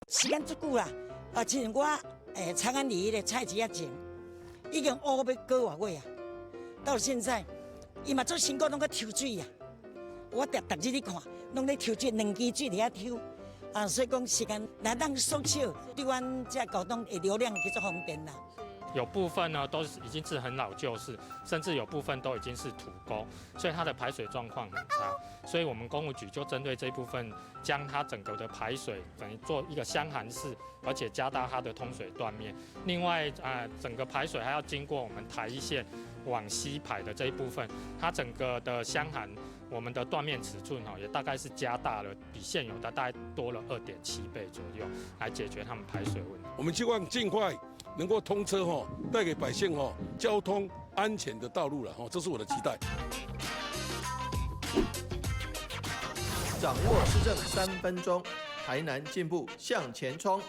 时间足久啦，亲我长安里的菜市仔前，已经乌要过月啊，到现在，伊嘛做辛苦拢个抽水啊。我逐日咧看，拢咧抽水，2支水伫遐抽。所以讲时间来当缩小，对阮这交通的流量比较方便啦。有部分呢都已经是很老旧式，甚至有部分都已经是土沟，所以它的排水状况很差。所以我们工务局就针对这部分，将它整个的排水等于做一个箱涵式，而且加大它的通水断面。另外整个排水还要经过我们台一线往西排的这一部分，它整个的箱涵。我们的断面尺寸也大概是加大了，比现有的大概多了2.7倍左右，来解决他们排水问题。我们希望尽快能够通车带给百姓交通安全的道路了这是我的期待。掌握施政3分钟，台南进步向前冲。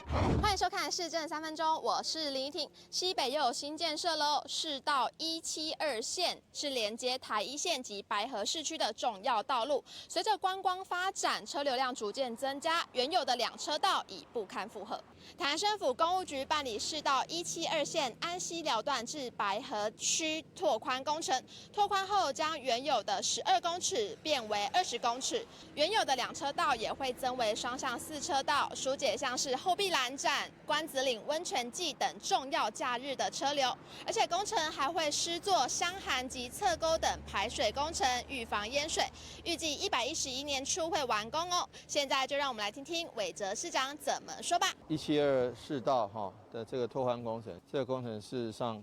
欢迎收看《市政3分钟》，我是林依婷。西北又有新建设喽，市道172线是连接台一线及白河市区的重要道路。随着观光发展，车流量逐渐增加，原有的2车道已不堪负荷。台南市府公务局办理市道172线安溪寮段至白河区拓宽工程，拓宽后将原有的12公尺变为20公尺，原有的2车道也会增为双向4车道，疏解像是后壁兰展、关子岭温泉季等重要假日的车流。而且工程还会施作箱涵及侧沟等排水工程，预防淹水。预计111年初会完工哦。现在就让我们来听听韦哲市长怎么说吧。172市道的这个拓宽工程，这个工程事实上，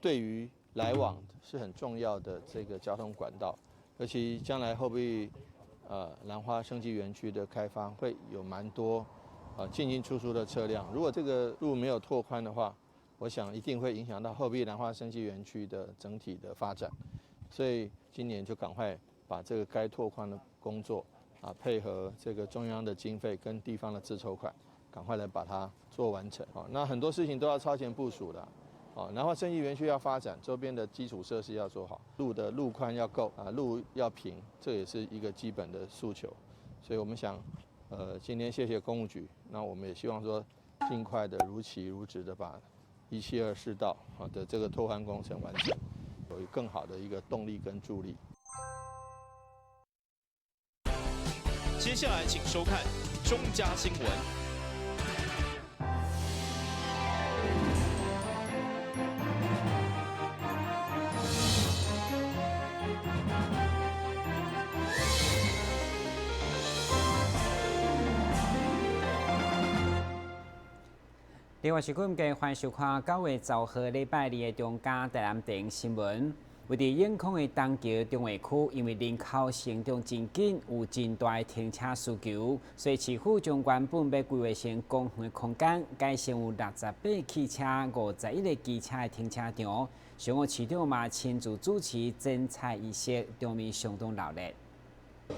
对于来往是很重要的这个交通管道，尤其将来后壁兰花生技园区的开发会有蛮多进进出出的车辆。如果这个路没有拓宽的话，我想一定会影响到后壁兰花生技园区的整体的发展。所以今年就赶快把这个该拓宽的工作配合这个中央的经费跟地方的自筹款，赶快来把它做完成。那很多事情都要超前部署的。然后生技园区要发展，周边的基础设施要做好，路的路宽要够路要平，这也是一个基本的诉求。所以我们想，今天谢谢公务局，那我们也希望说，尽快的如期如职的把172市道的这个拓宽工程完成，有更好的一个动力跟助力。接下来请收看中嘉新闻。另外是欢迎收看9月10号礼拜2的中嘉台南电新闻。位伫永康的东桥中卫区，因为人口成长真紧，有真大的停车需求，所以市府将原本要规划成公园的空间，改成有68汽车、51个机车的停车场。上午市长嘛亲自主持剪彩仪式，场面相当热烈。3、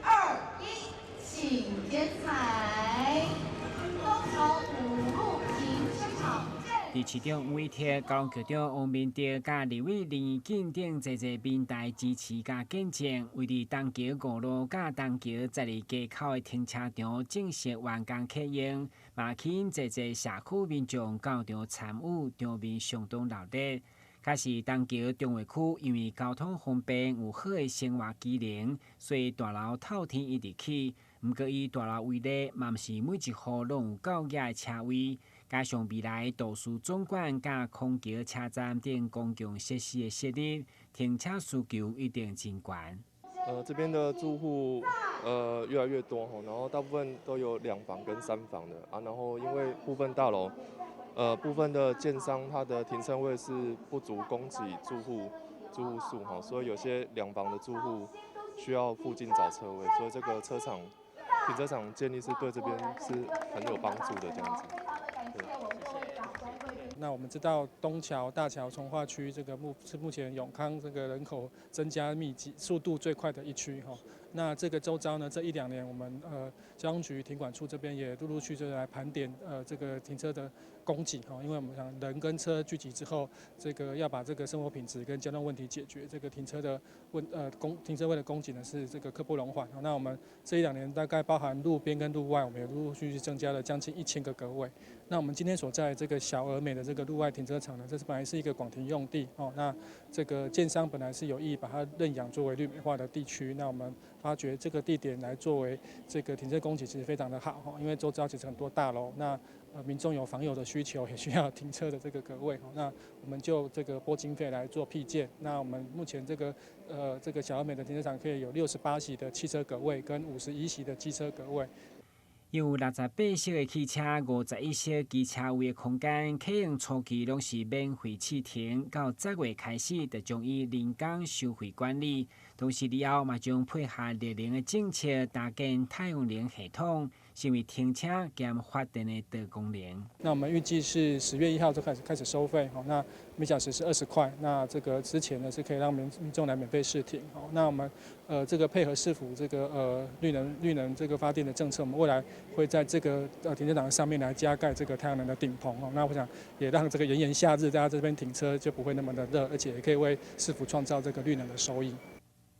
2、1，请剪彩。东潮5路停车场见。伫市长委贴，高雄局长王明德甲立委林义景等侪民代支持甲见证，为伫东桥5路甲东桥12街口的停车场正式完工启用，嘛吸引侪社区民众到场参与，场面相当热烈。假是东桥中卫区，因为交通方便，有好的生活机能，所以大楼透天一直起。毋过，以大楼为例，嘛毋是每一户拢有够野的车位。加上未来都市总馆、甲空桥车站等公共设施的设立，停车需求一定真高。这边的住户越来越多然后大部分都有2房跟3房的然后因为部分大楼部分的建商它的停车位是不足供给住户数所以有些2房的住户需要附近找车位，所以这个停车场建立是对这边是很有帮助的这样子。那我们知道东桥、大桥、从化区这个是目前永康这个人口增加密集速度最快的一区那这个周遭呢，这1-2年我们交通局停管处这边也陆陆续续来盘点这个停车的供给因为我们想人跟车聚集之后，这个要把这个生活品质跟交通问题解决，这个停车的停车位的供给呢是这个刻不容缓。那我们这1-2年大概包含路边跟路外，我们也陆陆续续增加了将近1000个格位。那我们今天所在这个小而美的这个路外停车场呢，这是本来是一个广停用地那这个建商本来是有意把它认养作为绿美化的地区，那我们发觉这个地点来作为这个停车供给其实非常的好因为周遭其实很多大楼，那民众有房友的需求，也需要停车的这个格位那我们就这个拨经费来做辟建。那我们目前这个小而美的停车场可以有68席的汽车格位跟51席的机车格位。有68席的汽车、51席机车位的空间，启用初期拢是免费试停，到10月开始，就将以人工收费管理。同时以后嘛将配合热能的政策，搭建太阳能系统，成为停车兼发电的多功能。那我们预计是10月1号就开始收费那每小时是20块。那这个之前呢是可以让民众来免费试停那我们这个配合市府这个绿能这个发电的政策，我们未来会在这个停车场上面来加盖这个太阳能的顶棚那我想也让这个炎夏日大家这边停车就不会那么的热，而且也可以为市府创造这个绿能的收益。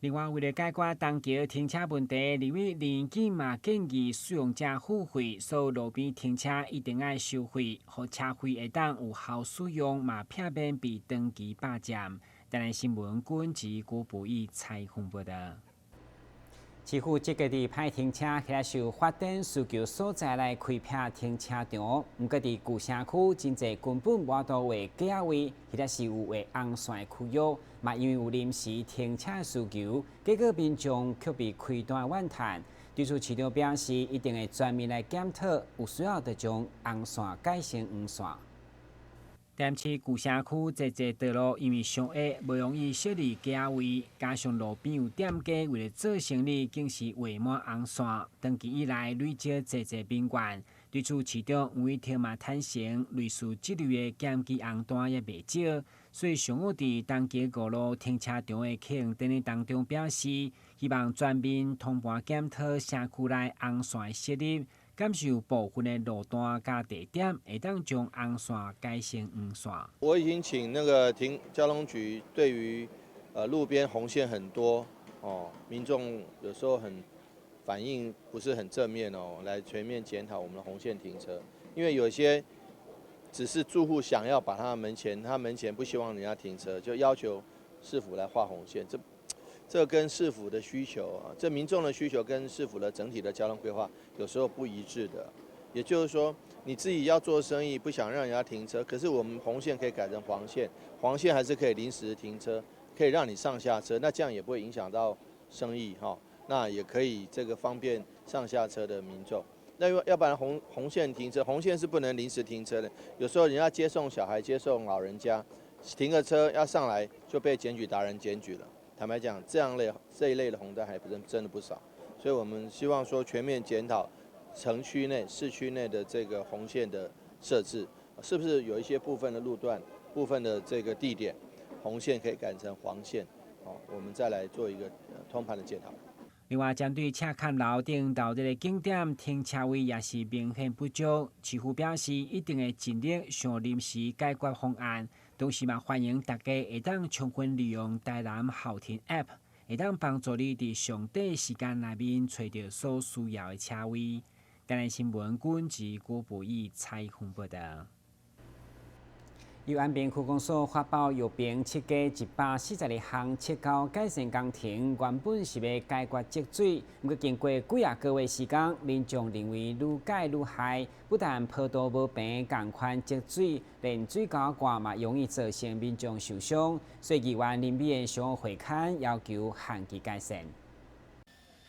另外，为了解决东桥停车问题，立委林健嘛建议使用者付费，所有路边停车一定要收费，互车费会当有效使用，嘛避免被长期霸占。台南新闻军及郭博义采访报道。市府积极地派停车起来受发展需求所在来开辟停车场，不过伫旧城区真侪根本无多为价位，或者是有为红线区域，嘛因为有临时停车需求，结果民众却被开单怨叹。对此，市长表示一定会全面来检讨，有需要就将红线改成黄线。台南市旧城区侪侪道路因为上矮，无容易设立价位，加上路边有店家为了做生意，竟是画满红线。长期以来累积侪侪民怨。对此，市长吴伟霆嘛坦承，类似这类的检举红单也袂少，所以上午伫东街五路停车场的启用典礼当中表示，希望全面通盘检讨社区内红线的设立。感受部分的路段加地点，会当将红线改成黄线。我已经请那个交通局对于路边红线很多民众有时候反应不是很正面来全面检讨我们的红线停车，因为有些只是住户想要把他门前不希望人家停车，就要求市府来画红线，这跟市府的需求这民众的需求跟市府的整体的交通规划有时候不一致的。也就是说，你自己要做生意，不想让人家停车，可是我们红线可以改成黄线，黄线还是可以临时停车，可以让你上下车，那这样也不会影响到生意那也可以这个方便上下车的民众。那要不然红线停车，红线是不能临时停车的。有时候人家接送小孩、接送老人家，停个车要上来就被检举达人检举了。坦白讲，这一类的红单还真的不少，所以我们希望说全面检讨城区内、市区内的这个红线的设置，是不是有一些部分的路段、部分的这个地点，红线可以改成黄线，我们再来做一个通盘的检讨。另外，针对赤坎楼顶到这个景点停车位也是明显不足，市府表示一定会尽力想临时解决方案。同时嘛，欢迎大家会当充分利用台南好停 App， 会当帮助你伫上短时间内面找到所需要的车位。台南新闻军及郭博义采访报道。由安平区公所发包药瓶设计142项切糕改善工程，原本是要解决积水，不过经过几啊个月时间，民众认为愈改愈害，不但坡道无平，共款积水，连水沟挂嘛容易造成民众受伤，所以议员林美燕向会刊要求限期改善。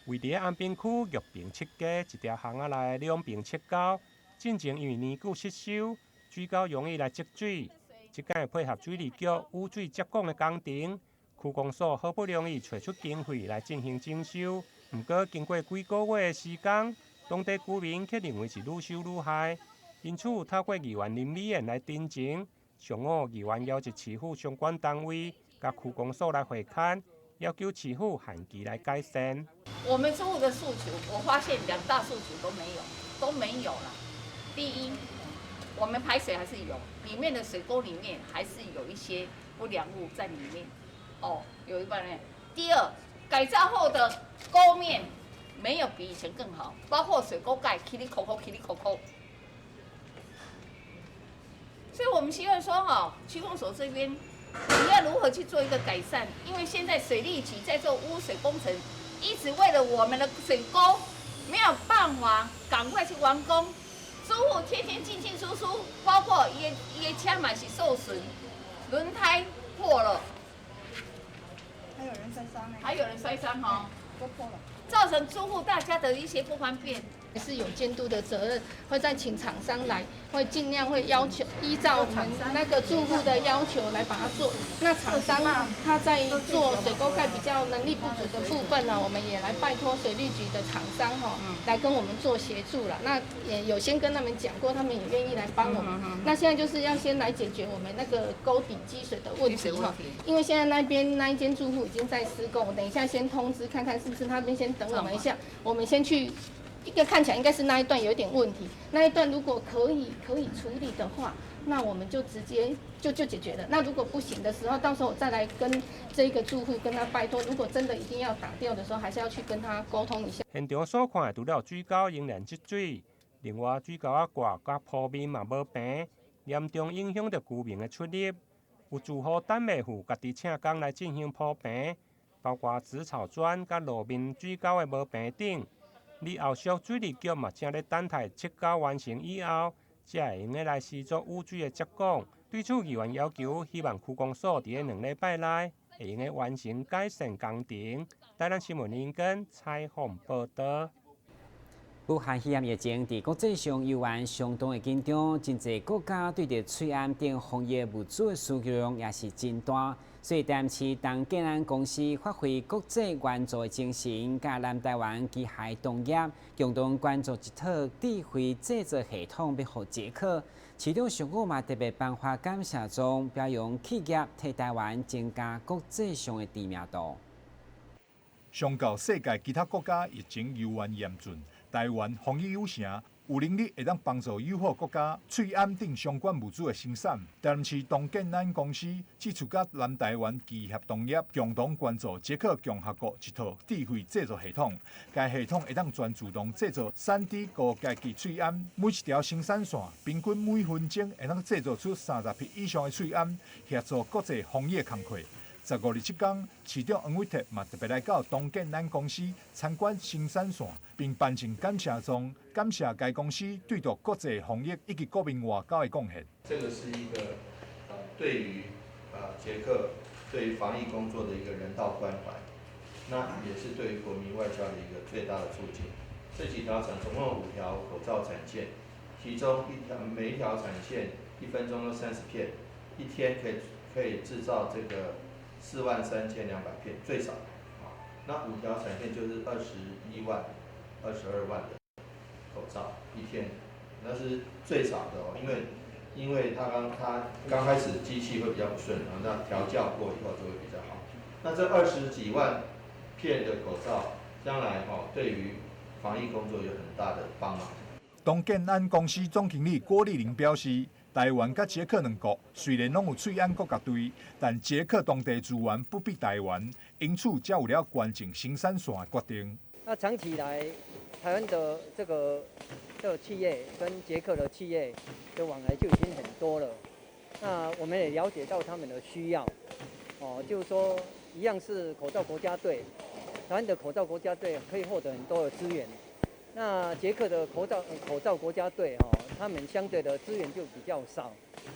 位伫安平区玉屏设计一条巷仔内2边切糕，进前因为年久失修，水沟容易来积水。即间配合水利局污水接管的工程，区公所好不容易找出经费来进行整修，不过经过几个月的时间，当地居民却认为是愈修愈害，因此透过议员林美燕来陈情。上午，议员邀集市府相关单位甲区公所来会勘，要求市府限期来改善。我们住户的诉求，我发现2大诉求都没有了。第一，我们排水还是有，里面的水沟里面还是有一些不良物在里面，有一半面。第二，改造后的沟面没有比以前更好，包括水沟盖起里口口。所以我们希望说，区公所这边你要如何去做一个改善？因为现在水利局在做污水工程，一直为了我们的水沟没有办法赶快去完工，住户天天进出，包括一个车嘛是受损，轮胎破了，还有人摔伤都破了，造成住户大家的一些不方便。还是有监督的责任，会再请厂商来，会尽量会要求依照我们那个住户的要求来把它做。那厂商他在做水沟盖比较能力不足的部分呢，我们也来拜托水利局的厂商来跟我们做协助了。那也有先跟他们讲过，他们也愿意来帮我们。那现在就是要先来解决我们那个沟底积水的问题因为现在那一间住户已经在施工，我等一下先通知看看是不是那边先等我们一下，我们先去。一个看起来应该是那一段有点问题，那一段如果可以处理的话，那我们就直接就解决了。那如果不行的时候，到时候我再来跟这个住户跟他拜托，如果真的一定要打掉的时候，还是要去跟他沟通一下。现场所看的除了水沟仍然积水，另外水沟挂甲铺面嘛无平，严重影响到居民的出入。有住户等袂赴家己请工来进行铺平，包括紫草砖甲路面水沟的无平顶。李后续水利局嘛正咧等待测沟完成以后，才会用个来施作污水的接管。对此，议员要求希望区公所伫个2礼拜内会用个完成改善工程。台南新闻林根采访报道。武汉肺炎疫情伫国际上犹原相当的紧张，真侪国家对着翠安等防疫物资的需求量也是真大。所以，台南市东建安公司发挥国际援助的精神，甲南台湾机械动业共同关注一套智慧制作系统，要互捷克。市长上午嘛特别颁发感谢状，表扬企业替台湾增加国际上的知名度。相较世界其他国家疫情犹原严峻，台湾防疫有成。有能力会当帮助友好国家翠安等相关物资的生产。台南市东建安公司支持甲南台湾机械动业共同关注捷克共和国一套智慧制作系统。该系统会当全自动制作3D 高阶级翠安，每一条生产线平均每分钟会当制作出30匹以上的翠安，协助国际防疫工作。15日这天，市长黄伟哲嘛特别来到东建安公司参观生产线，并颁证感谢状，感谢该公司对着国际防疫以及国民外交的贡献。这个是一个对于捷克对于防疫工作的一个人道关怀，那也是对于国民外交的一个最大的促进。这几条总共有5条口罩产线，其中每一条产线1分钟30片，一天可以制造这个43200片最少，那5条产线就是21万、22万的口罩一天，那是最少的哦，因为它刚开始机器会比较不顺，那调教过以后就会比较好。那这20几万片的口罩，将来对于防疫工作有很大的帮忙。东建安公司总经理郭丽玲表示。台湾甲捷克2国虽然拢有翠安国家队，但捷克当地资源不比台湾，因此才有了关键生产线的决定。那长期以来，台湾的这个企业跟捷克的企业的往来就已经很多了。那我们也了解到他们的需要，就是说一样是口罩国家队，台湾的口罩国家队可以获得很多的资源。那捷克的口罩国家队他们相对的资源就比较少。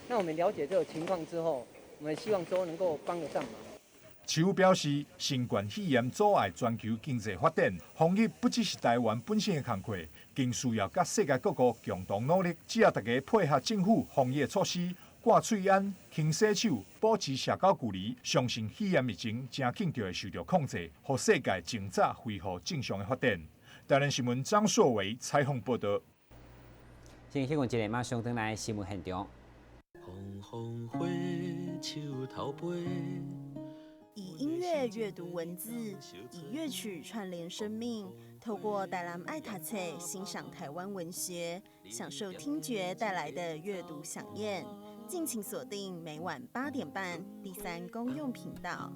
那我们了解这个情况之后，我们希望说能够帮得上忙。市府表示，新冠肺炎阻碍全球经济发展，防疫不只是台湾本身的工作，更需要甲世界各国共同努力。只要大家配合政府防疫措施，挂翠安、勤洗手、保持社交距离，相信肺炎疫情真紧就会受到控制，让世界尽早恢复正常的发展。台南新闻张硕伟采访报道。先去看一个马上回来新闻现场。风风火树头飞，以音乐阅读文字，以乐曲串联生命。透过台南爱读册欣赏台湾文学，享受听觉带来的阅读飨宴。敬请锁定每晚8点半第3公用频道。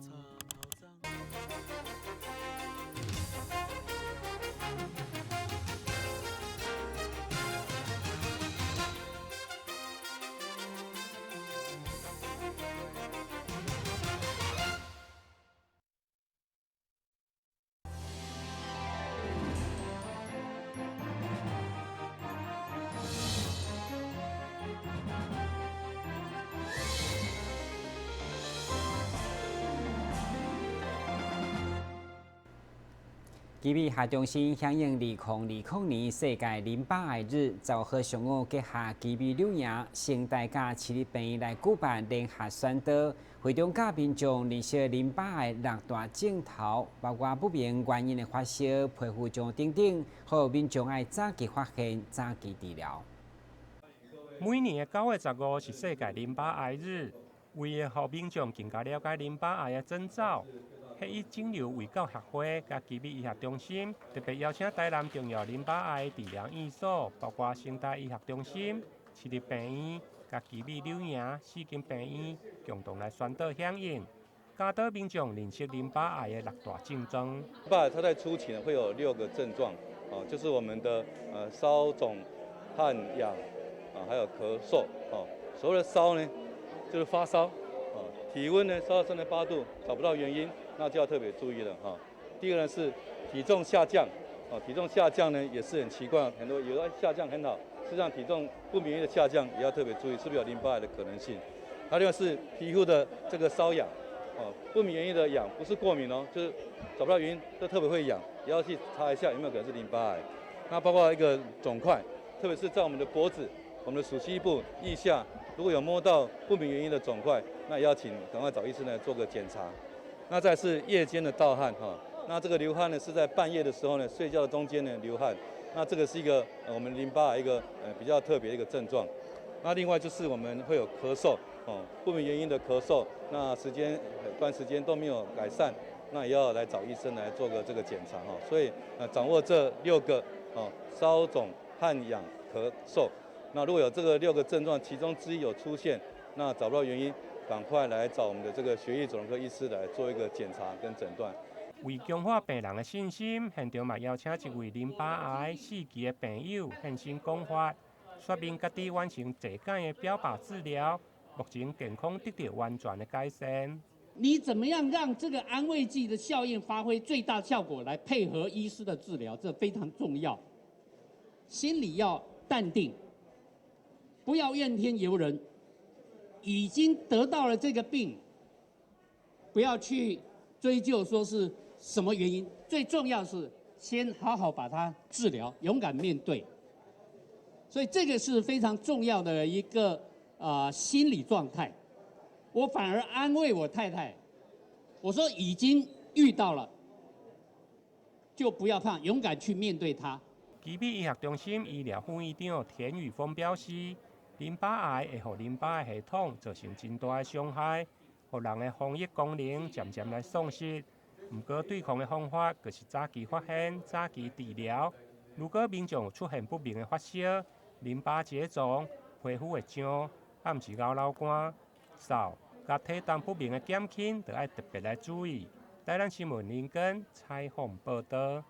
吉米下中心响应2020年世界淋巴癌日，10号上午结合吉米柳营圣代甲市立病院来举办联合宣导，会中甲民众认识淋巴癌6大症头，包括不明原因的发烧、皮肤肿等等，呼吁民众爱早期发现、早期治疗。每年的9月15是世界淋巴癌日，为了让民众更加了解淋巴癌的征兆。血液肿瘤卫教协会甲吉米医学中心特别邀请台南重要淋巴癌治疗院所，包括圣代医学中心、市立病院、甲吉米柳营4间病院共同来宣导响应，教导民众认识淋巴癌的6大症状。淋巴癌它在初期呢会有6个症状，就是我们的烧肿、汗痒还有咳嗽。所谓的烧呢，就是发烧，体温呢烧到38度，找不到原因。那就要特别注意了哈。第二个呢是体重下降，体重下降呢也是很奇怪，很多有的下降很好，事实上体重不明的下降也要特别注意，是不是有淋巴癌的可能性？还有另外是皮肤的这个瘙痒，不明原因的痒，不是过敏哦，就是找不到原因，就特别会痒，也要去查一下有没有可能是淋巴癌。那包括一个肿块，特别是在我们的脖子、我们的属膝部、腋下，如果有摸到不明原因的肿块，那也要请赶快找医生来做个检查。那再是夜间的盗汗那这个流汗呢是在半夜的时候呢，睡觉的中间呢流汗，那这个是一个我们淋巴癌一个比较特别的一个症状。那另外就是我们会有咳嗽不明原因的咳嗽，那段时间都没有改善，那也要来找医生来做个这个检查所以掌握这6个烧肿、汗痒、咳嗽，那如果有这个6个症状其中之一有出现，那找不到原因，赶快来找我们的这个血液肿瘤科医师来做一个检查跟诊断。为强化病人的信心，现场嘛邀请一位淋巴癌4期的病友现身讲法，说明家己完成坐间的标靶治疗，目前健康得到完全的改善。你怎么样让这个安慰剂的效应发挥最大效果，来配合医师的治疗，这非常重要。心里要淡定，不要怨天尤人。已经得到了这个病，不要去追究说是什么原因，最重要是先好好把它治疗，勇敢面对。所以这个是非常重要的一个心理状态。我反而安慰我太太，我说已经遇到了，就不要怕，勇敢去面对它。吉米医学中心医疗副院长田宇峰表示。淋巴癌会让淋巴系统造成真大的伤害，让人的防疫功能渐渐来丧失。不过对抗的方法就是早期发现、早期治疗。如果民众出现不明的发烧、淋巴结肿、皮肤会痒，暗时流汗、嗽，甲体重不明的减轻，就要特别来注意。台南新闻林根采访报道。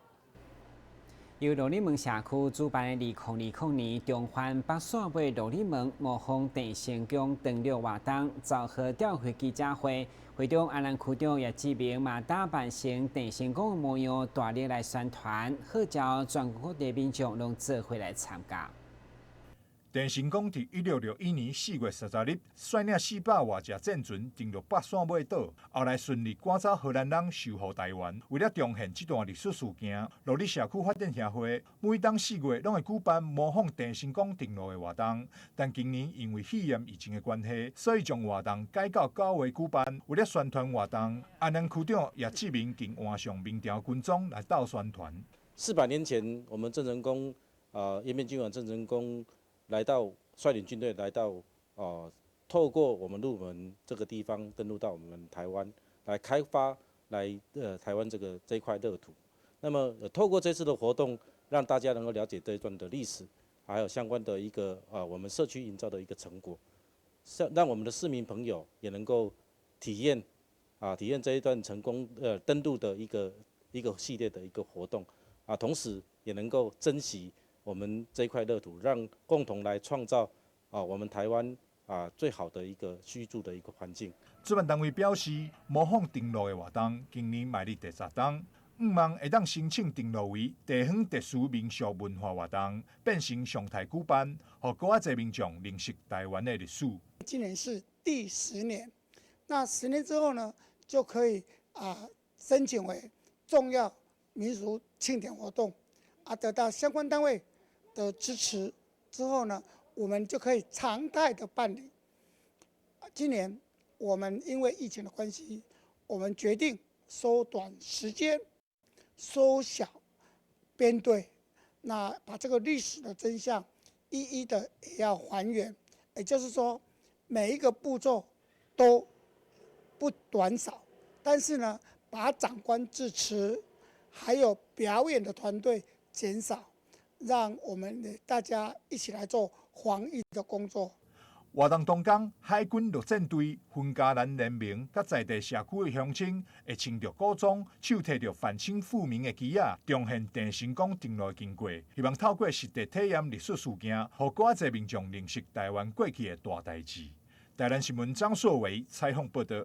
由罗里门社区主办的2020年中环北线尾罗里门模仿电线宫登陆活动，10号召开记者会，会中安南区长也指明嘛打扮成电线宫的模样，大力来宣传，号召全国各地民众拢做伙来参加。电信公伫1661年4月30日率领400多只舰船登陆北线尾岛，后来顺利赶走荷兰人收复台湾。为了彰显这段历史事件，罗里社区发展协会每当4月拢会举办模仿电信公登陆的活动，但今年因为肺炎疫情的关系，所以将活动改到9月举办。为了宣传活动，安南区长也指明并换上明朝军装来斗宣传。400年前，我们郑成功延边军王郑成功来到率领军队来到透过我们鹿门这个地方登陆到我们台湾，来开发台湾这一块乐土。那么透过这次的活动，让大家能够了解这一段的历史，还有相关的一个我们社区营造的一个成果，让我们的市民朋友也能够体验这一段成功登陆的一个系列的一个活动同时也能够珍惜我们这一块乐土，让共同来创造我们台湾最好的一个居住的一个环境。主办单位表示，模仿登陆的活动今年迈入第10档，5万会当申请登录为地方特殊民俗文化活动，变成常态举办，让更多民众认识台湾的历史。今年是第10年，那10年之后呢，就可以申请为重要民俗庆典活动，得到相关单位的支持之后呢，我们就可以常态的办理。今年我们因为疫情的关系，我们决定缩短时间，缩小编队，那把这个历史的真相一一的也要还原，也就是说每一个步骤都不短少，但是呢，把长官致辞还有表演的团队减少，让我们大家一起来做防疫的工作。活动当天，海军陆战队、分家人联盟、甲在地社区的乡亲，会穿着古装，手提着反清复明的旗仔，重现郑成功登陆经过，希望透过实地体验历史事件，让更多民众认识台湾过去的大代志。台南新闻张硕维采访报道。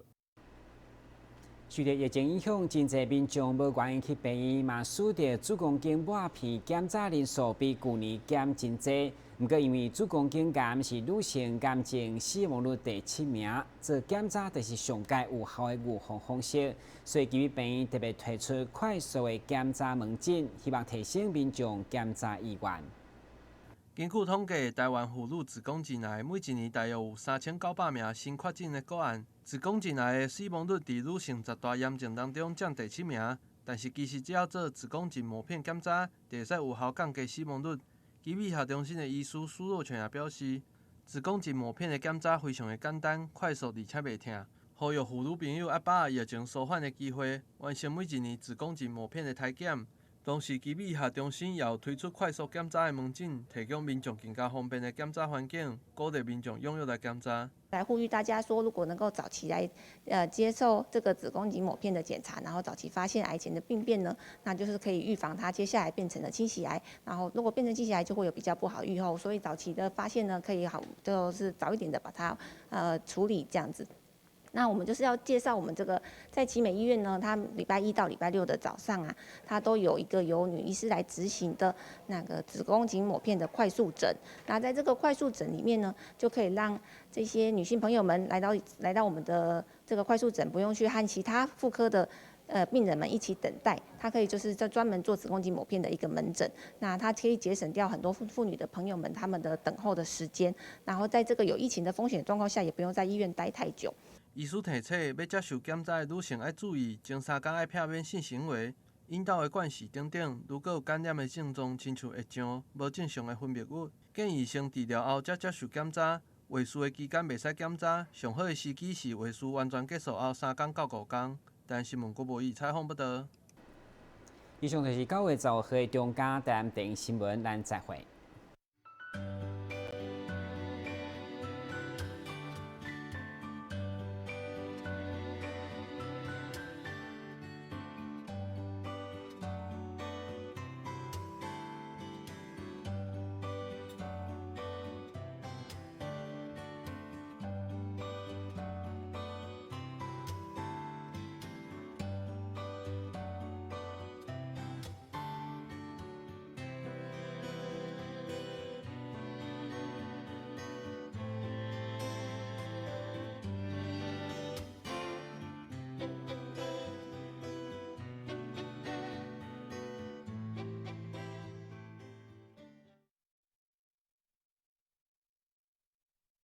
受到疫情影响，真侪民众无愿意去病院，嘛使得子宫颈抹片检查人数比去年减真侪。不过，因为子宫颈癌是女性癌症死亡率第7名，做检查就是上界有效的预防方式，所以基于病院特别推出快速的检查门诊，希望提升民众检查意愿。根据统计，台湾妇女子宫颈癌每一年大约有3900名新确诊的个案。子宫颈癌的死亡率在女性10大炎症当中占第7名，但是其实只要做子宫颈抹片检查，就会使有效降低死亡率。基美下中心的医师苏若泉也表示，子宫颈抹片的检查非常的简单、快速而且袂痛，呼吁妇女朋友把握疫情舒缓的机会，完成每一年子宫颈抹片的体检。同时，基美下中心也有推出快速检查的门诊，提供民众更加方便的检查环境，鼓励民众踊跃来检查。来呼吁大家说，如果能够早期来接受这个子宫颈抹片的检查，然后早期发现癌前的病变呢，那就是可以预防它接下来变成了侵袭癌。然后如果变成侵袭癌，就会有比较不好预后，所以早期的发现呢，可以就是早一点的把它处理这样子。那我们就是要介绍我们这个在奇美医院呢，它礼拜1到礼拜6的早上啊，它都有一个由女医师来执行的那个子宫颈抹片的快速诊。那在这个快速诊里面呢，就可以让这些女性朋友们来到我们的这个快速诊，不用去和其他妇科的病人们一起等待，它可以就是在专门做子宫颈抹片的一个门诊。那它可以节省掉很多妇女的朋友们他们的等候的时间，然后在这个有疫情的风险状况下，也不用在医院待太久。医师提醒，要接受检查的女性要注意，前3天要避免性行为、阴道的灌洗等等。如果有感染的症状，亲像会胀、无正常的分泌物，建议先治疗后再接受检查。卫士的期间袂使检查，上好的时机是卫士完全结束后3天到5天。台南新闻郭博义采访报道。以上就是9月10号的中嘉台南电视新闻，咱再会。